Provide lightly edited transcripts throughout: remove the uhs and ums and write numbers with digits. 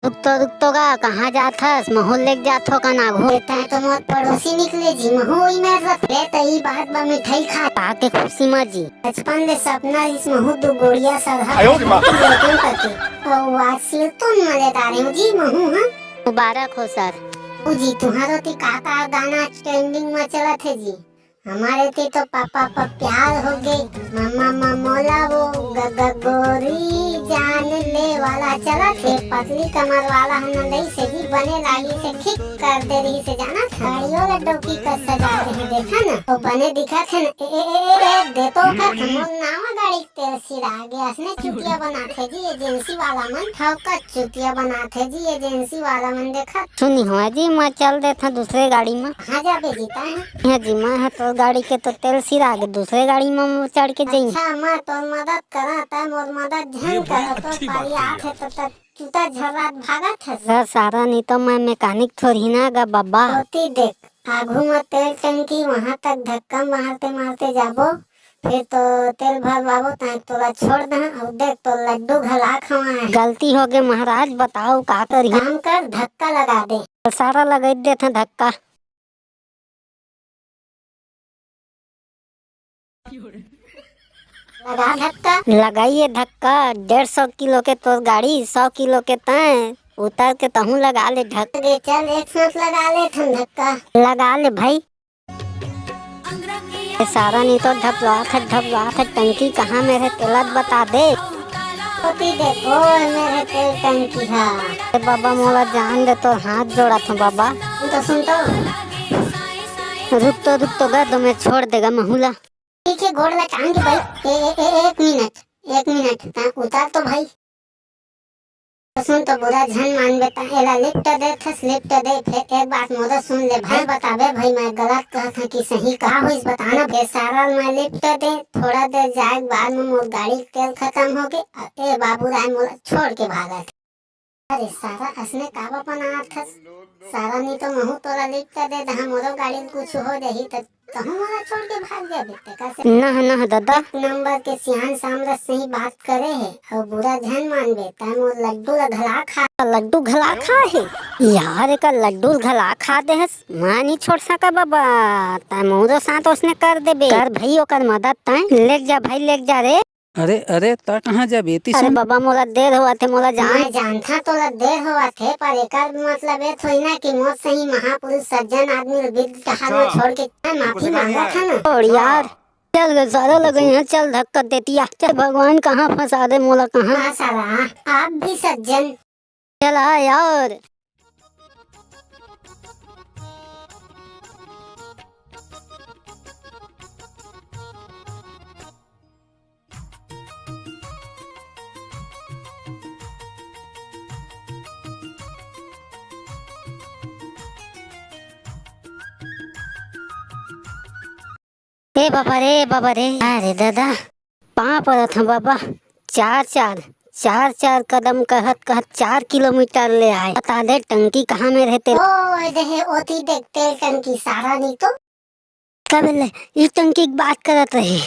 रुक तो गा कहाँ जात हस? महू लेक जात हो का नाघो? देता है तो मोर पड़ोसी निकले जी महू ही में रखले तई बात बा मिठाई खा ताके खुशी में जी बचपन ले सपना इस महू दो गोड़िया सधा लेकिन पति और आज सिर तो मजेदार है जी महू। हाँ मुबारक हो सर। जी तुम्हारो ती काका गाना ट्रेंडिंग में चला थे जी। हमारे ती तो पापा प्यार हो गए मम्मा मोला वो गोरी जान ले वाला चला थे पतली कमर वाला हम नहीं से जी बने लागी से ठीक कर दे रही से जाना था गाड़ियों लड्डू की कस सजा रही देखा ना वो बने दिखा थे ए दे तो का हम नावा गाड़ी तेल सिरा गया इसने चुटिया बनाते जी एजेंसी वाला मन ठोका चुटिया बनाते जी एजेंसी वाला मन देखा सुनी हुआ जी मैं चल देता दूसरे गाड़ी में। हाँ जा बेजीता है हाँ जी मैं है तो गाड़ी के तो तेल सिरा के दूसरे गाड़ी में चढ़ के जाइए। अच्छा मैं तो मदद करा था मोर मदद झन करा तो पारी आथे तो चूता झरात भागत है सर सारा नहीं तो मैं मैकेनिक थोड़ी ना गा बाबा। होती देख आगू में तेल टंकी वहाँ तक धक्का मारते मारते जाबो फिर तो तेल भरवाबो ताकि तोला छोड़ दे और देख तो लड्डू घला खवाए। गलती हो गई महाराज बताओ का करी? काम कर धक्का लगा दे सारा लगा देते धक्का। लगा धक्का लगाइए धक्का 150 किलो के तो गाड़ी 100 किलो के तय उतर के तहू लगा ले धक्का। चल एक साथ लगा ले धक्का लगा ले भाई। सारा नहीं तो ढपला टंकी कहाँ मेरे तेलत बता दे। देखो मेरे तेल टंकी है बाबा मोला जान दे तो हाथ जोड़ा था बाबा। तो सुन तो रुक तो गा तो मैं छोड़ देगा महूला। ठीक है घोड़ ला टांग के भाई एक मिनट उतार तो भाई। तो सुन तो बुरा झन मान बेटा एला लिफ्ट दे थस लिफ्ट दे फिर एक बात मोरा सुन ले भाई बतावे भाई मैं गलत कहा था कि सही कहा हो इस बताना बेसारा मैं लिफ्ट दे थोड़ा देर जाए बाद में मोर गाड़ी तेल खत्म हो गए ए बाबू राय मोला छोड़ के भागा। अरे सारा असने काबा बना था सारा नहीं तो महू तोला लिफ्ट दे दहा मोरो गाड़ी कुछ हो जाही तो कहूँ मोला छोड़ के भाग गया बेटे कैसे ना दादा नंबर के सियान सामरस से ही बात करे है और बुरा झन मान बेटा मोर लड्डू घला खा है यार एक लड्डू घला खा दे हस मैं नहीं छोड़ सका बाबा ता मोरो साथ उसने कर दे बे कर भाई ओकर मदद ताए लेक जा भाई लेक जा रे। अरे ता कहाँ जा बेटी? अरे बाबा मोला देर हुआ थे मोला मैं जानता तो देर हुआ थे पर एक मतलब ये थोड़ी ना कि मौत से ही महापुरुष सज्जन आदमी विद के हाल में छोड़ के माफी मांगा था ना। और यार चल गए सारा लगे यहाँ चल धक्का देती चल भगवान कहाँ फंसा दे मोला कहाँ सारा आप भी सज्जन चला यार। ए बाबा रे अरे दादा पाँव पड़ा था बाबा चार कदम कहत 4 किलोमीटर ले आए बता दे टंकी कहाँ में रहते। ओ देहे ओती देखते टंकी सारा नहीं तो कब ले इस टंकी की बात करत रहे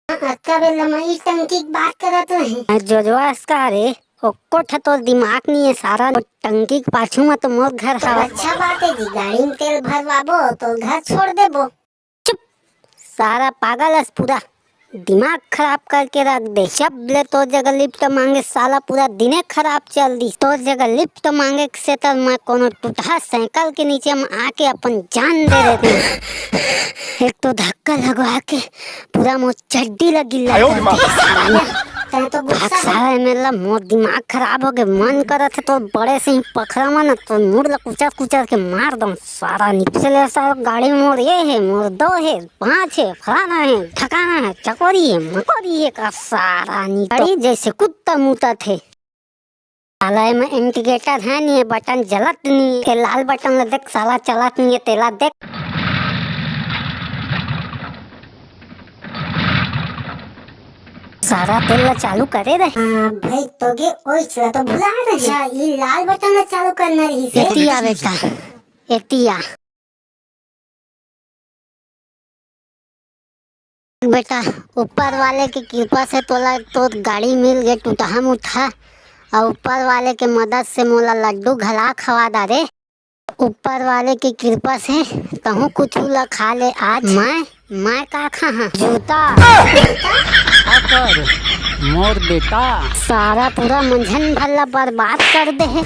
कब ले मैं इस टंकी की बात करत रहे जो इसका रे ओको तो दिमाग नहीं है सारा टंकी के पाछू में तो मोर घर तो अच्छा बात है जी गाड़ी में तेल भरवाबो तो घर छोड़ देबो। सारा पागल है पूरा दिमाग खराब करके रख दे जब ले तो जगह लिफ्ट मांगे साला पूरा दिने खराब चल दी तो जगह लिफ्ट मांगे से तो मैं कोनो टूटा साइकिल के नीचे में आके अपन जान दे देते एक तो धक्का लगवा के पूरा मोर चड्डी लगी तो सारा मेरा मोर दिमाग खराब हो गए मन कर थे तो बड़े से ही पकड़ा मन तो मुड़ कुचर के मार दो सारा नीचे सारा गाड़ी में मोर ये है मोर 2 है 5 है फलाना है ठकाना है चकोरी है मकोरी है का सारा गाड़ी जैसे कुत्ता मुता थे। साला में इंडिकेटर है नहीं है बटन जलत नहीं है लाल बटन देख साला चलत नहीं है तेला देख सारा तेल चालू करे रे। भाई तो गे ओए चला तो भुला रहा ये लाल बटन चालू करना रही से एतिया बेटा एतिया बेटा ऊपर वाले की कृपा से तोला तो गाड़ी मिल गई टूटा मुठा और ऊपर वाले के मदद से मोला लड्डू घला खवा दा रे। ऊपर वाले की कृपा से कहूँ कुछ ला खा ले आज। मैं का खा जूता आकर मोर बेटा सारा पूरा मंझन भल्ला बर्बाद कर दे है।